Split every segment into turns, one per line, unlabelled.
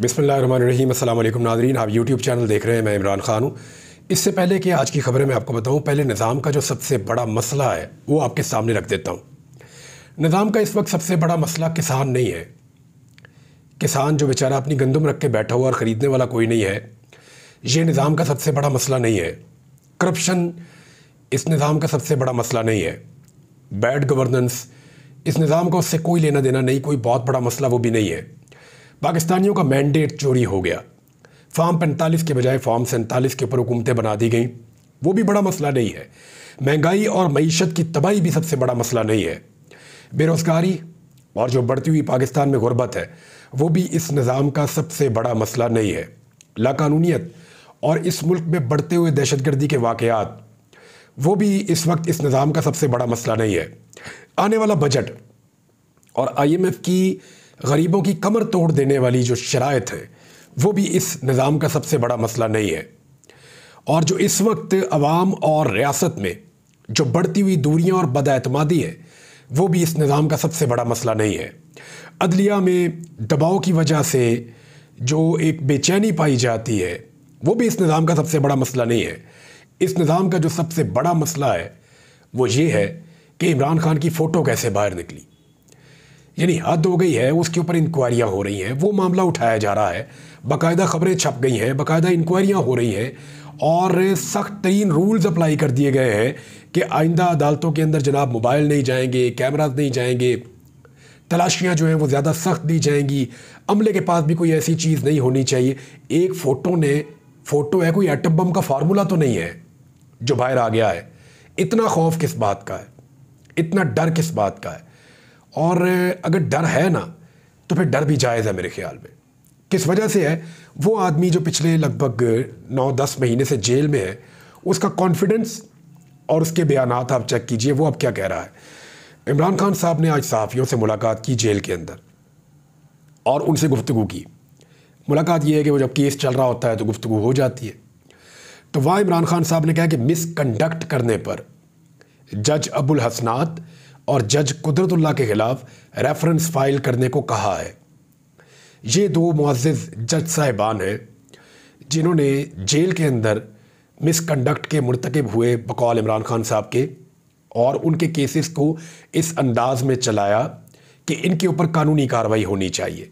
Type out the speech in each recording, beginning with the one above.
बिस्मिल्लाहिर्रहमानिर्रहीम। अस्सलाम वालेकुम नाज़रीन, आप यूट्यूब चैनल देख रहे हैं। मैं इमरान खान हूँ। इससे पहले कि आज की खबरें मैं आपको बताऊँ, पहले निज़ाम का जो सबसे बड़ा मसला है वो आपके सामने रख देता हूँ। निज़ाम का इस वक्त सबसे बड़ा मसला किसान नहीं है। किसान जो बेचारा अपनी गंदम रख के बैठा हुआ और ख़रीदने वाला कोई नहीं है, ये निज़ाम का सबसे बड़ा मसला नहीं है। करप्शन इस निज़ाम का सबसे बड़ा मसला नहीं है। बैड गवर्नेंस इस निज़ाम का उससे कोई लेना देना नहीं, कोई बहुत बड़ा मसला वो भी नहीं है। पाकिस्तानियों का मैंडेट चोरी हो गया, फॉर्म 45 के बजाय फॉर्म 47 के ऊपर हुकूमतें बना दी गई, वो भी बड़ा मसला नहीं है। महंगाई और मईशत की तबाही भी सबसे बड़ा मसला नहीं है। बेरोज़गारी और जो बढ़ती हुई पाकिस्तान में गुर्बत है वो भी इस निज़ाम का सबसे बड़ा मसला नहीं है। लाकानूनियत और इस मुल्क में बढ़ते हुए दहशतगर्दी के वाक़यात वो भी इस वक्त इस निज़ाम का सबसे बड़ा मसला नहीं है। आने वाला बजट और IMF की गरीबों की कमर तोड़ देने वाली जो शराइत है वो भी इस निज़ाम का सबसे बड़ा मसला नहीं है। और जो इस वक्त अवाम और रियासत में जो बढ़ती हुई दूरियां और बदएतमादी है वो भी इस निज़ाम का सबसे बड़ा मसला नहीं है। अदलिया में दबाव की वजह से जो एक बेचैनी पाई जाती है वो भी इस निज़ाम का सबसे बड़ा मसला नहीं है। इस निज़ाम का जो सबसे बड़ा मसला है वो ये है कि इमरान खान की फ़ोटो कैसे बाहर निकली। यानी हद हो गई है, उसके ऊपर इंक्वायरियाँ हो रही हैं, वो मामला उठाया जा रहा है, बाकायदा खबरें छप गई हैं, बाकायदा इंक्वायरियाँ हो रही हैं और सख्त तरीन रूल्स अप्लाई कर दिए गए हैं कि आइंदा अदालतों के अंदर जनाब मोबाइल नहीं जाएंगे, कैमराज नहीं जाएंगे, तलाशियाँ जो हैं वो ज़्यादा सख्त दी जाएंगी, अमले के पास भी कोई ऐसी चीज़ नहीं होनी चाहिए। एक फ़ोटो है, कोई एटम बम का फार्मूला तो नहीं है जो बाहर आ गया है। इतना खौफ किस बात का है, इतना डर किस बात का है? और अगर डर है ना तो फिर डर भी जायज़ है मेरे ख्याल में। किस वजह से है? वो आदमी जो पिछले लगभग 9-10 महीने से जेल में है, उसका कॉन्फिडेंस और उसके बयानात आप चेक कीजिए वो अब क्या कह रहा है। इमरान खान साहब ने आज सहाफ़ियों से मुलाकात की जेल के अंदर और उनसे गुफ्तगू की। मुलाकात ये है कि वो जब केस चल रहा होता है तो गुफ्तगू हो जाती है। तो वहाँ इमरान खान साहब ने कहा कि मिसकंडक्ट करने पर जज अबुल हसनात और जज कुदरतुल्लाह के ख़िलाफ़ रेफरेंस फ़ाइल करने को कहा है। ये दो मुअज़्ज़िज़ जज साहिबान हैं जिन्होंने जेल के अंदर मिसकंडक्ट के मुर्तकिब हुए बकौल इमरान खान साहब के, और उनके केसेस को इस अंदाज में चलाया कि इनके ऊपर कानूनी कार्रवाई होनी चाहिए।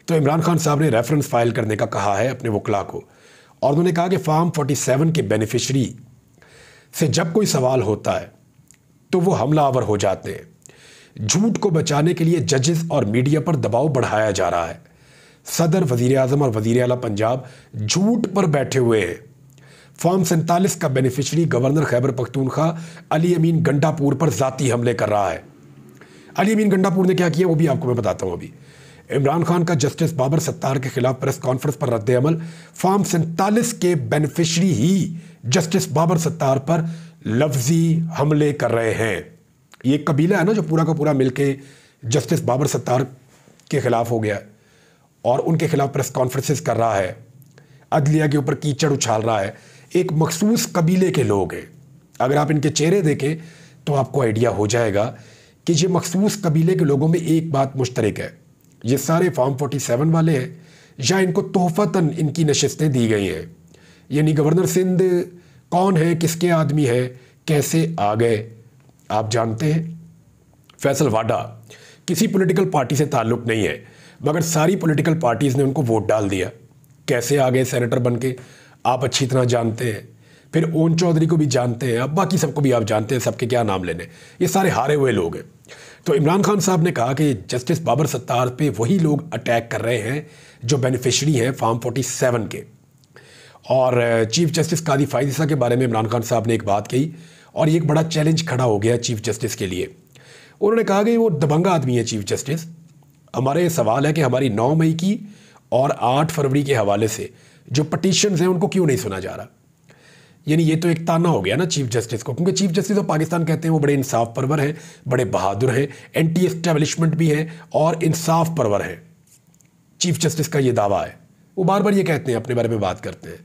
तो इमरान खान साहब ने रेफरेंस फ़ाइल करने का कहा है अपने वकला को, और उन्होंने कहा कि फॉर्म 47 के बेनिफिशरी से जब कोई सवाल होता है तो वो हमलावर हो जाते हैं। झूठ को बचाने के लिए जजेस और मीडिया पर दबाव बढ़ाया जा रहा है। सदर, वज़ीर आज़म और वज़ीर आला पंजाब झूठ पर बैठे हुए हैं। फॉर्म 47 का बेनिफिशरी गवर्नर खैबर पख्तूनख्वा अली अमीन गंडापुर पर ज़ाती हमले कर रहा है। अली अमीन गंडापुर ने क्या किया वो भी आपको मैं बताता हूँ अभी। इमरान खान का जस्टिस बाबर सत्तार के खिलाफ प्रेस कॉन्फ्रेंस पर रद्द अमल। फॉर्म 47 के बेनिफिशरी ही जस्टिस बाबर सत्तार पर लफ्जी हमले कर रहे हैं। ये कबीला है ना जो पूरा का पूरा मिलके जस्टिस बाबर सत्तार के खिलाफ हो गया और उनके खिलाफ प्रेस कॉन्फ्रेंसेस कर रहा है, अदलिया के ऊपर कीचड़ उछाल रहा है। एक मखसूस कबीले के लोग हैं। अगर आप इनके चेहरे देखें तो आपको आइडिया हो जाएगा कि ये मखसूस कबीले के लोगों में एक बात मुश्तरक है, ये सारे फॉर्म 47 वाले हैं या इनको तोहफतन इनकी नशिस्तें दी गई हैं। यानी गवर्नर सिंध कौन है, किसके आदमी है, कैसे आ गए आप जानते हैं। फैसल वाडा किसी पॉलिटिकल पार्टी से ताल्लुक़ नहीं है, मगर सारी पॉलिटिकल पार्टीज़ ने उनको वोट डाल दिया। कैसे आ गए सेनेटर बन के आप अच्छी तरह जानते हैं। फिर ओन चौधरी को भी जानते हैं, अब बाकी सबको भी आप जानते हैं, सबके क्या नाम लेने, ये सारे हारे हुए लोग हैं। तो इमरान खान साहब ने कहा कि जस्टिस बाबर सत्तार पे वही लोग अटैक कर रहे हैं जो बेनिफिशरी हैं फॉर्म 47 के। और चीफ जस्टिस कादी फायद के बारे में इमरान खान साहब ने एक बात कही और ये एक बड़ा चैलेंज खड़ा हो गया चीफ जस्टिस के लिए। उन्होंने कहा कि वो दबंगा आदमी है चीफ जस्टिस। हमारे सवाल है कि हमारी 9 मई की और 8 फरवरी के हवाले से जो पटिशन्स हैं उनको क्यों नहीं सुना जा रहा। यानी ये तो एक ताना हो गया ना चीफ जस्टिस को, क्योंकि चीफ जस्टिस ऑफ पाकिस्तान कहते हैं वो बड़े इंसाफ परवर हैं, बड़े बहादुर हैं, एंटी एस्टेब्लिशमेंट भी हैं और इंसाफ परवर हैं। चीफ जस्टिस का ये दावा है, वो बार बार ये कहते हैं, अपने बारे में बात करते हैं।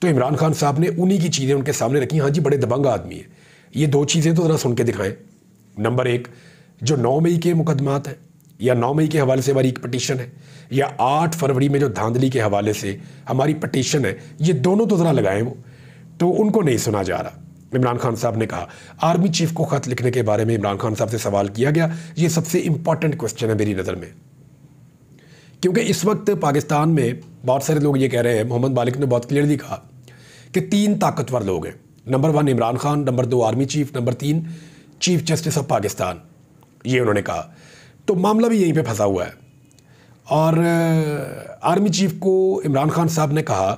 तो इमरान खान साहब ने उन्हीं की चीज़ें उनके सामने रखी। हाँ जी, बड़े दबंग आदमी है। ये 2 चीज़ें तो ज़रा सुन के दिखाएं। नंबर 1, जो 9 मई के मुकदमात हैं या 9 मई के हवाले से हमारी एक पटिशन है, या 8 फरवरी में जो धांधली के हवाले से हमारी पटिशन है, ये दोनों तो ज़रा लगाएं वो, तो उनको नहीं सुना जा रहा। इमरान खान साहब ने कहा। आर्मी चीफ को ख़त लिखने के बारे में इमरान खान साहब से सवाल किया गया। ये सबसे इंपॉर्टेंट क्वेश्चन है मेरी नज़र में, क्योंकि इस वक्त पाकिस्तान में बहुत सारे लोग ये कह रहे हैं, मोहम्मद मालिक ने बहुत क्लियरली कहा कि 3 ताकतवर लोग हैं। Number 1 Imran Khan, number 2 army chief, number 3 chief justice of Pakistan, ये उन्होंने कहा। तो मामला भी यहीं पे फंसा हुआ है। और आर्मी चीफ को इमरान खान साहब ने कहा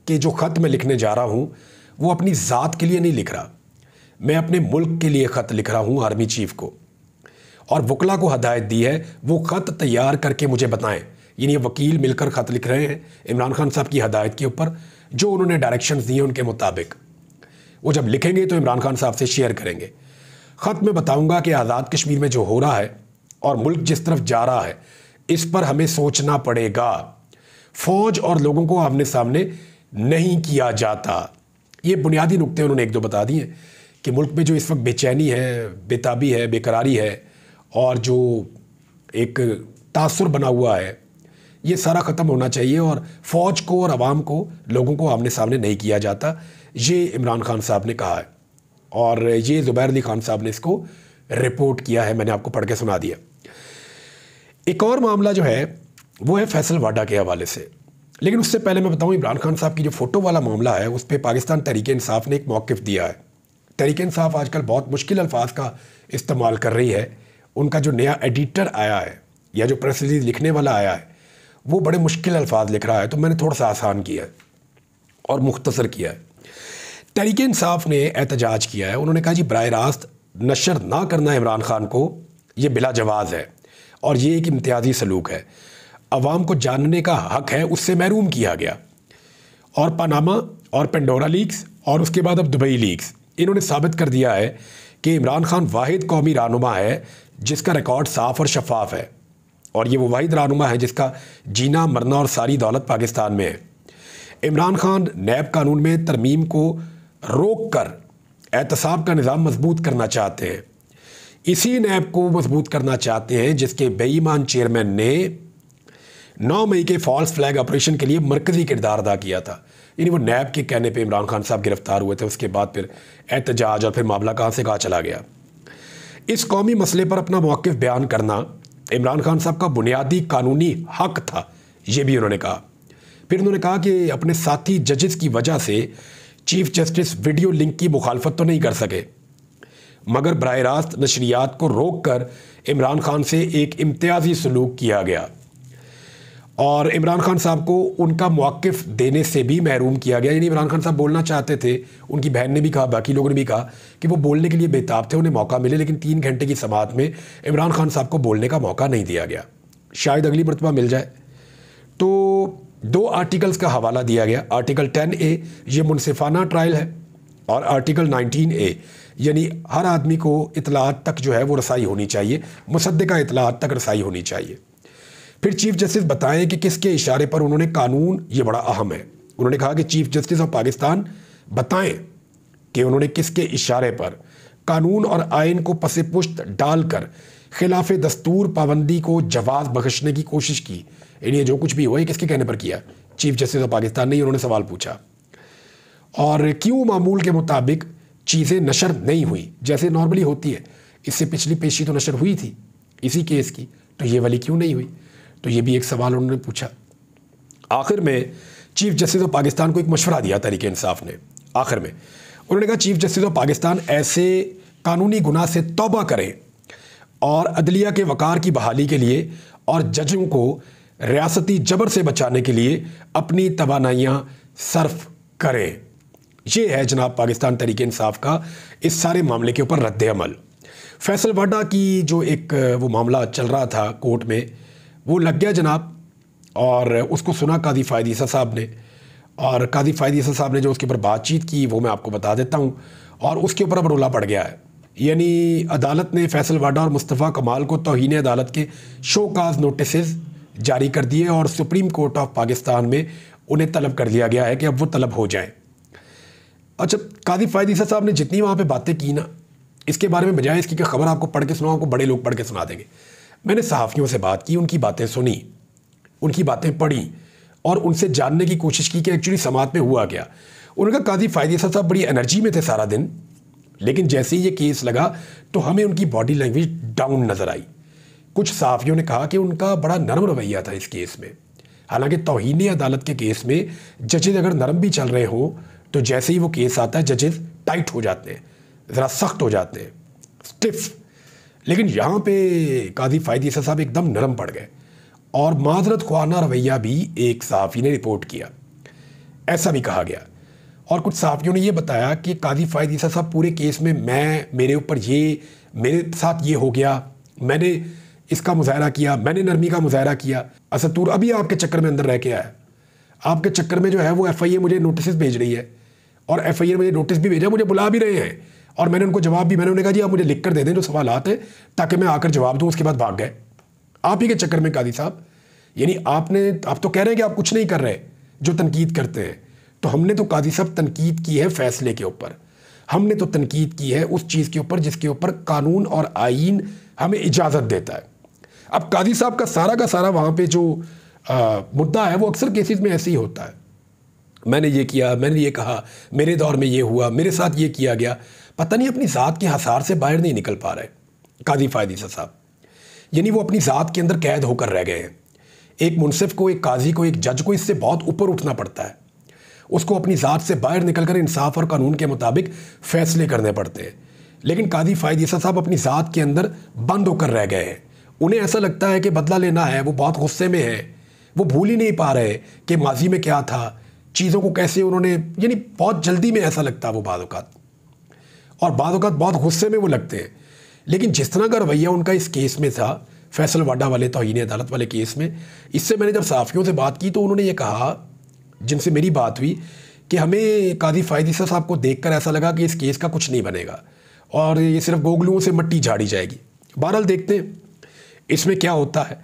कि जो ख़त मैं लिखने जा रहा हूँ वो अपनी ज़ात के लिए नहीं लिख रहा, मैं अपने मुल्क के लिए ख़त लिख रहा हूँ आर्मी चीफ को। और वकला को हदायत दी है वो ख़त तैयार करके मुझे बताएं। यानी वकील मिलकर ख़त लिख रहे हैं इमरान खान साहब की हदायत के ऊपर, जो उन्होंने डायरेक्शंस दिए उनके मुताबिक। वो जब लिखेंगे तो इमरान खान साहब से शेयर करेंगे। ख़त में बताऊँगा कि आज़ाद कश्मीर में जो हो रहा है और मुल्क जिस तरफ जा रहा है, इस पर हमें सोचना पड़ेगा। फ़ौज और लोगों को आमने सामने नहीं किया जाता। ये बुनियादी नुक्ते उन्होंने 1-2 बता दिए कि मुल्क में जो इस वक्त बेचैनी है, बेताबी है, बेकरारी है और जो एक तासुर बना हुआ है, ये सारा ख़त्म होना चाहिए और फ़ौज को और आवाम को, लोगों को आमने सामने नहीं किया जाता। ये इमरान खान साहब ने कहा है और ये ज़ुबैर अली खान साहब ने इसको रिपोर्ट किया है, मैंने आपको पढ़ के सुना दिया। एक और मामला जो है वो है फैसल वाडा के हवाले से। लेकिन उससे पहले मैं बताऊं, इमरान खान साहब की जो फ़ोटो वाला मामला है उस पर पाकिस्तान तहरीक इंसाफ ने एक मौक़िफ़ दिया है। तहरीक इंसाफ आजकल बहुत मुश्किल अल्फाज का इस्तेमाल कर रही है। उनका जो नया एडिटर आया है या जो प्रेस रिलीज़ लिखने वाला आया है वो बड़े मुश्किल अल्फाज लिख रहा है, तो मैंने थोड़ा सा आसान किया है और मुख्तसर किया है। तहरीक इंसाफ ने एहतजाज किया है, उन्होंने कहा जी बराह रास्त नशर ना करना इमरान खान को ये बिला जवाज़ है और ये एक इम्तियाज़ी सलूक है। अवाम को जानने का हक है, उससे महरूम किया गया। और पनामा और पेंडोरा लीक्स और उसके बाद अब दुबई लीक्स, इन्होंने साबित कर दिया है कि इमरान खान वाहिद कौमी रहनुमा है जिसका रिकॉर्ड साफ़ और शफाफ है। और ये वो वाहिद रहनुमा है जिसका जीना मरना और सारी दौलत पाकिस्तान में है। इमरान खान नैब कानून में तरमीम को रोक कर एहतसाब का निज़ाम मजबूत करना चाहते हैं। इसी नैब को मजबूत करना चाहते हैं जिसके बेईमान चेयरमैन ने 9 मई के फॉल्स फ्लैग ऑपरेशन के लिए मरकज़ी किरदार अदा किया था। यानी वो नैब के कहने पे इमरान खान साहब गिरफ्तार हुए थे, उसके बाद फिर एहतजाज और फिर मामला कहाँ से कहाँ चला गया। इस कौमी मसले पर अपना मौक़िफ़ बयान करना इमरान खान साहब का बुनियादी कानूनी हक था, ये भी उन्होंने कहा। फिर उन्होंने कहा कि अपने साथी जजेस की वजह से चीफ जस्टिस वीडियो लिंक की मुखालफत तो नहीं कर सके, मगर बराह रास्त नशरियात को रोक कर इमरान खान से एक इम्तियाज़ी सलूक किया गया और इमरान खान साहब को उनका मौक़िफ़ देने से भी महरूम किया गया। यानी इमरान खान साहब बोलना चाहते थे, उनकी बहन ने भी कहा, बाकी लोगों ने भी कहा कि वो बोलने के लिए बेताब थे, उन्हें मौका मिले, लेकिन 3 घंटे की समाअत में इमरान खान साहब को बोलने का मौका नहीं दिया गया। शायद अगली मरतबा मिल जाए। तो 2 आर्टिकल्स का हवाला दिया गया। आर्टिकल 10A ये मुनसिफाना ट्रायल है और आर्टिकल 19A यानी हर आदमी को इतलात तक जो है वो रसाई होनी चाहिए, मुसद्दिका इतलात तक रसाई होनी चाहिए। फिर चीफ जस्टिस बताएं कि किसके इशारे पर उन्होंने कानून, ये बड़ा अहम है, उन्होंने कहा कि चीफ जस्टिस ऑफ पाकिस्तान बताएं कि उन्होंने किसके इशारे पर कानून और आइन को पसे पुश्त डालकर खिलाफ दस्तूर पाबंदी को जवाज़ बख्शने की कोशिश की। यानी जो कुछ भी हुआ है किसके कहने पर किया? चीफ जस्टिस ऑफ पाकिस्तान ने, उन्होंने सवाल पूछा। और क्यों मामूल के मुताबिक चीज़ें नशर नहीं हुई जैसे नॉर्मली होती है? इससे पिछली पेशी तो नशर हुई थी इसी केस की, तो ये वाली क्यों नहीं हुई? तो ये भी एक सवाल उन्होंने पूछा। आखिर में चीफ जस्टिस ऑफ पाकिस्तान को एक मशवरा दिया तहरीक इंसाफ ने। आखिर में उन्होंने कहा चीफ जस्टिस ऑफ पाकिस्तान ऐसे कानूनी गुनाह से तौबा करें और अदलिया के वक़ार की बहाली के लिए और जजों को रियासती जबर से बचाने के लिए अपनी तवानाइयाँ सर्फ करें। ये है जनाब पाकिस्तान तहरीक इंसाफ का इस सारे मामले के ऊपर रद्द अमल। फैसल वाडा की जो एक वो मामला चल रहा था कोर्ट में, वो लग गया जनाब, और उसको सुना कादी फ़ायद ईसा साहब ने, और कादी फ़ायद ईसा साहब ने जो उसके ऊपर बातचीत की वो मैं आपको बता देता हूँ, और उसके ऊपर अब रोला पड़ गया है। यानी अदालत ने फैसल वाडा और मुस्तफ़ा कमाल को तौहीन अदालत के शोकाज नोटिस जारी कर दिए और सुप्रीम कोर्ट ऑफ पाकिस्तान में उन्हें तलब कर दिया गया है कि अब वो तलब हो जाए। अच्छा, कादी फ़ायद ईसा साहब ने जितनी वहाँ पे बातें की ना, इसके बारे में बजाय इसकी कि खबर आपको पढ़ के सुनाओ, आपको बड़े लोग पढ़ के सुना देंगे। मैंने सहाफ़ियों से बात की, उनकी बातें सुनी, उनकी बातें पढ़ी और उनसे जानने की कोशिश की कि एक्चुअली समाज में हुआ क्या। उनका काजी फ़ायदी साहब बड़ी एनर्जी में थे सारा दिन, लेकिन जैसे ही ये केस लगा तो हमें उनकी बॉडी लैंग्वेज डाउन नज़र आई। कुछ सहाफ़ियों ने कहा कि उनका बड़ा नरम रवैया था इस केस में। हालांकि तौहीन अदालत के केस में जजेज अगर नरम भी चल रहे हों तो जैसे ही वो केस आता है जजेस टाइट हो जाते हैं, ज़रा सख्त हो जाते हैं, स्टिफ। लेकिन यहाँ पे काजी फ़ायदी साहब एकदम नरम पड़ गए और माजरत ख्वाना रवैया भी एक सहाफ़ी ने रिपोर्ट किया, ऐसा भी कहा गया। और कुछ सहाफ़ियों ने ये बताया कि काजी फ़ायदी साहब पूरे केस में मेरे ऊपर ये, मेरे साथ ये हो गया, मैंने इसका मुजाहरा किया, मैंने नरमी का मुजाहरा किया। असतूर अभी आपके चक्कर में अंदर रह के आया, आपके चक्कर में जो है वो FIA मुझे नोटिस भेज रही है और FIA ने मुझे नोटिस भी भेजा, मुझे बुला भी रहे हैं और मैंने उनको जवाब भी, मैंने उन्हें कहा जी आप मुझे लिख कर दे दें जो सवालात हैं ताकि मैं आकर जवाब दूँ। उसके बाद भाग गए आप ही के चक्कर में काजी साहब। यानी आप तो कह रहे हैं कि आप कुछ नहीं कर रहे जो तनकीद करते हैं, तो हमने तो काजी साहब तनकीद की है फैसले के ऊपर, हमने तो तनकीद की है उस चीज़ के ऊपर जिसके ऊपर कानून और आइन हमें इजाज़त देता है। अब काजी साहब का सारा वहाँ पे जो मुद्दा है वो अक्सर केसेस में ऐसे ही होता है, मैंने ये किया, मैंने ये कहा, मेरे दौर में ये हुआ, मेरे साथ ये किया गया। पता नहीं अपनी ज़ात के हसार से बाहर नहीं निकल पा रहे काजी फ़ायदी साहब। यानी वो अपनी ज़ात के अंदर कैद होकर रह गए हैं। एक मुनसिफ को, एक काजी को, एक जज को इससे बहुत ऊपर उठना पड़ता है, उसको अपनी ज़ात से बाहर निकलकर इंसाफ और कानून के मुताबिक फ़ैसले करने पड़ते हैं। लेकिन काजी फ़ायदी साहब अपनी ज़ात के अंदर बंद होकर रह गए हैं। उन्हें ऐसा लगता है कि बदला लेना है, वो बहुत गुस्से में है, वो भूल ही नहीं पा रहे कि माजी में क्या था, चीज़ों को कैसे उन्होंने, यानी बहुत जल्दी में ऐसा लगता है वो बाद औक़ात, और बाद औक़ात बहुत गुस्से में वो लगते हैं। लेकिन जिस तरह का रवैया उनका इस केस में था, फैसल वाडा वाले तौहीन अदालत वाले केस में, इससे मैंने जब सहाफ़ियों से बात की तो उन्होंने ये कहा, जिनसे मेरी बात हुई, कि हमें काजी फ़ायदी साहब को देखकर ऐसा लगा कि इस केस का कुछ नहीं बनेगा और ये सिर्फ गोगलुओं से मट्टी झाड़ी जाएगी। बहरहाल देखते हैं इसमें क्या होता है।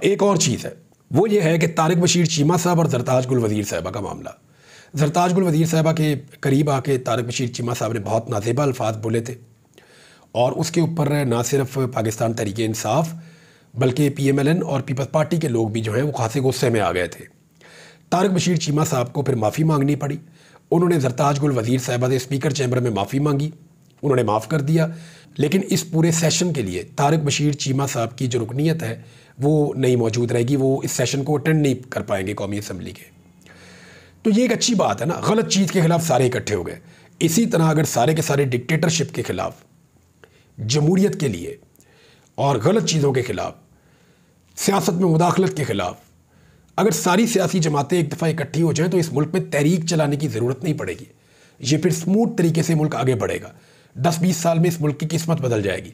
एक और चीज़ है, वो ये है कि तारिक बशीर चीमा साहब और ज़रताज गुल वज़ीर साहबा का मामला। ज़रताज गुल वज़ीर साहबा के करीब आके तारिक बशीर चीमा साहब ने बहुत नाज़ेबा अल्फाज बोले थे और उसके ऊपर ना सिर्फ पाकिस्तान तहरीक इंसाफ बल्कि PMLN और पीपल्स पार्टी के लोग भी जो हैं वो खासे गुस्से में आ गए थे। तारिक बशीर चीमा साहब को फिर माफ़ी मांगनी पड़ी। उन्होंने ज़रताज गुल वज़ीर साहबा से स्पीकर चैम्बर में माफ़ी मांगी, उन्होंने माफ़ कर दिया। लेकिन इस पूरे सेशन के लिए तारिक बशीर चीमा साहब की जो रुकनीत है वो नहीं मौजूद रहेगी, वो इस सेशन को अटेंड नहीं कर पाएंगे कौमी असम्बली के। तो ये एक अच्छी बात है ना, गलत चीज़ के ख़िलाफ़ सारे इकट्ठे हो गए। इसी तरह अगर सारे के सारे डिक्टेटरशिप के ख़िलाफ़, जमहूरियत के लिए और गलत चीज़ों के ख़िलाफ़, सियासत में मुदाखलत के ख़िलाफ़ अगर सारी सियासी जमातें एक दफ़ा इकट्ठी हो जाएं तो इस मुल्क में तहरीक चलाने की ज़रूरत नहीं पड़ेगी। ये फिर स्मूथ तरीके से मुल्क आगे बढ़ेगा। 10-20 साल में इस मुल्क की किस्मत बदल जाएगी।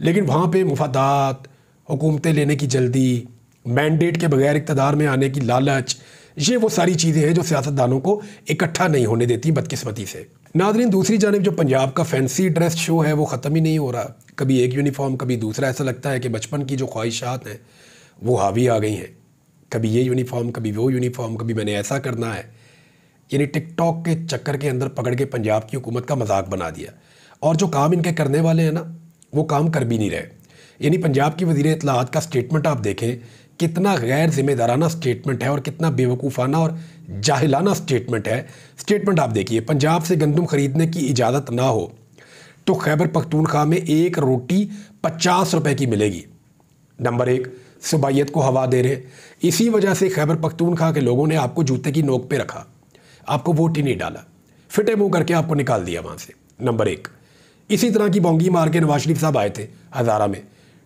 लेकिन वहाँ पे मुफादात, हुकूमतें लेने की जल्दी, मैंडेट के बगैर इक़्तिदार में आने की लालच, ये वो सारी चीज़ें हैं जो सियासतदानों को इकट्ठा नहीं होने देती बदकिस्मती से। नाज़रीन, दूसरी जानिब जो पंजाब का फैंसी ड्रेस शो है वो ख़त्म ही नहीं हो रहा। कभी एक यूनिफॉर्म, कभी दूसरा। ऐसा लगता है कि बचपन की जो ख्वाहिशात हैं वो हावी आ गई हैं। कभी ये यूनिफॉर्म, कभी वो यूनिफॉर्म, कभी मैंने ऐसा करना है। यानी टिकटॉक के चक्कर के अंदर पकड़ के पंजाब की हुकूमत का मजाक बना दिया और जो काम इनके करने वाले हैं ना वो काम कर भी नहीं रहे। यानी पंजाब की वज़ीर इत्तलाआत का स्टेटमेंट आप देखें, कितना गैर जिम्मेदाराना स्टेटमेंट है और कितना बेवकूफ़ाना और जाहिलाना स्टेटमेंट है। स्टेटमेंट आप देखिए, पंजाब से गंदम ख़रीदने की इजाज़त ना हो तो खैबर पख्तूनख्वा में एक रोटी 50 रुपए की मिलेगी। नंबर 1, सूबाइयत को हवा दे रहे। इसी वजह से खैबर पख्तूनख्वा के लोगों ने आपको जूते की नोक पे रखा, आपको वोट ही नहीं डाला, फिटे मुँह करके आपको निकाल दिया वहाँ से। नंबर 1, इसी तरह की बोंगी मार के नवाज शरीफ साहब आए थे हज़ारा में,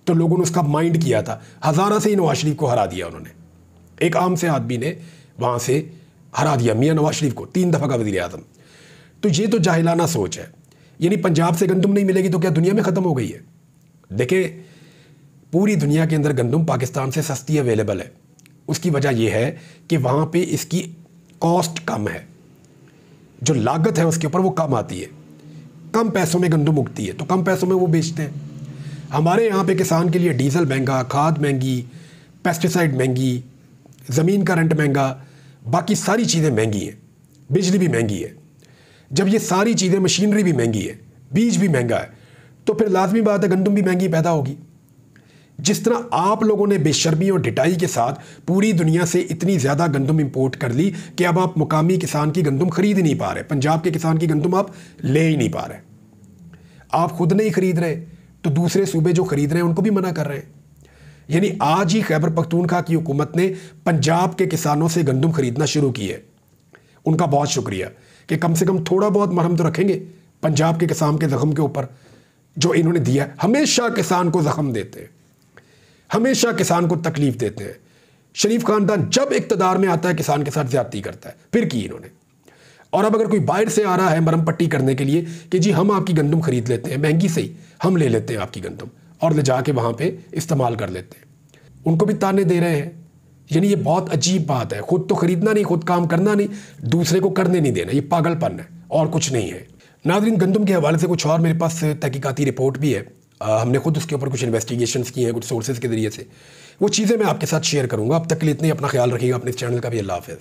तो लोगों ने उसका माइंड किया था। हज़ारा से ही नवाज शरीफ को हरा दिया उन्होंने, एक आम से आदमी ने वहाँ से हरा दिया मियाँ नवाज शरीफ को, 3 दफ़ा का वज़ीर आज़म। तो ये तो जाहिलाना सोच है। यानी पंजाब से गंदम नहीं मिलेगी तो क्या दुनिया में ख़त्म हो गई है? देखिए, पूरी दुनिया के अंदर गंदम पाकिस्तान से सस्ती अवेलेबल है। उसकी वजह यह है कि वहाँ पे इसकी कॉस्ट कम है, जो लागत है उसके ऊपर वो कम आती है, कम पैसों में गंदम उगती है तो कम पैसों में वो बेचते हैं। हमारे यहाँ पे किसान के लिए डीज़ल महंगा, खाद महंगी, पेस्टिसाइड महंगी, ज़मीन का रेंट महंगा, बाकी सारी चीज़ें महंगी हैं, बिजली भी महंगी है। जब ये सारी चीज़ें, मशीनरी भी महंगी है, बीज भी महंगा है, तो फिर लाजमी बात है गंदम भी महंगी पैदा होगी। जिस तरह आप लोगों ने बेशर्मी और ढिठाई के साथ पूरी दुनिया से इतनी ज़्यादा गंदम इंपोर्ट कर ली कि अब आप मुकामी किसान की गंदम खरीद ही नहीं पा रहे, पंजाब के किसान की गंदम आप ले ही नहीं पा रहे। आप खुद नहीं खरीद रहे तो दूसरे सूबे जो खरीद रहे हैं उनको भी मना कर रहे हैं। यानी आज ही खैबर पख्तूनख्वा की हुकूमत ने पंजाब के किसानों से गंदम खरीदना शुरू की है। उनका बहुत शुक्रिया कि कम से कम थोड़ा बहुत मरहम तो रखेंगे पंजाब के किसान के जख्म के ऊपर जो इन्होंने दिया है। हमेशा किसान को जख्म देते हैं, हमेशा किसान को तकलीफ देते हैं। शरीफ खानदान जब इक़्तिदार में आता है किसान के साथ ज्यादती करता है, फिर की इन्होंने। और अब अगर कोई बाहर से आ रहा है मरहम पट्टी करने के लिए कि जी हम आपकी गंदम खरीद लेते हैं, महंगी से ही हम ले लेते हैं आपकी गंदम और ले जाके वहाँ पे इस्तेमाल कर लेते हैं, उनको भी ताने दे रहे हैं। यानी ये बहुत अजीब बात है। खुद तो खरीदना नहीं, खुद काम करना नहीं, दूसरे को करने नहीं देना, ये पागलपन है और कुछ नहीं है। नाज़रीन, गंदम के हवाले से कुछ और मेरे पास तहकीकाती रिपोर्ट भी है। हमने खुद उसके ऊपर कुछ इन्वेस्टिगेशंस की हैं कुछ सोर्सेज के ज़रिए से। वो चीज़ें मैं आपके साथ शेयर करूँगा। अब तक के लिए इतने, अपना ख्याल रखिएगा, अपने इस चैनल का भी। अल्लाह हाफ़िज़।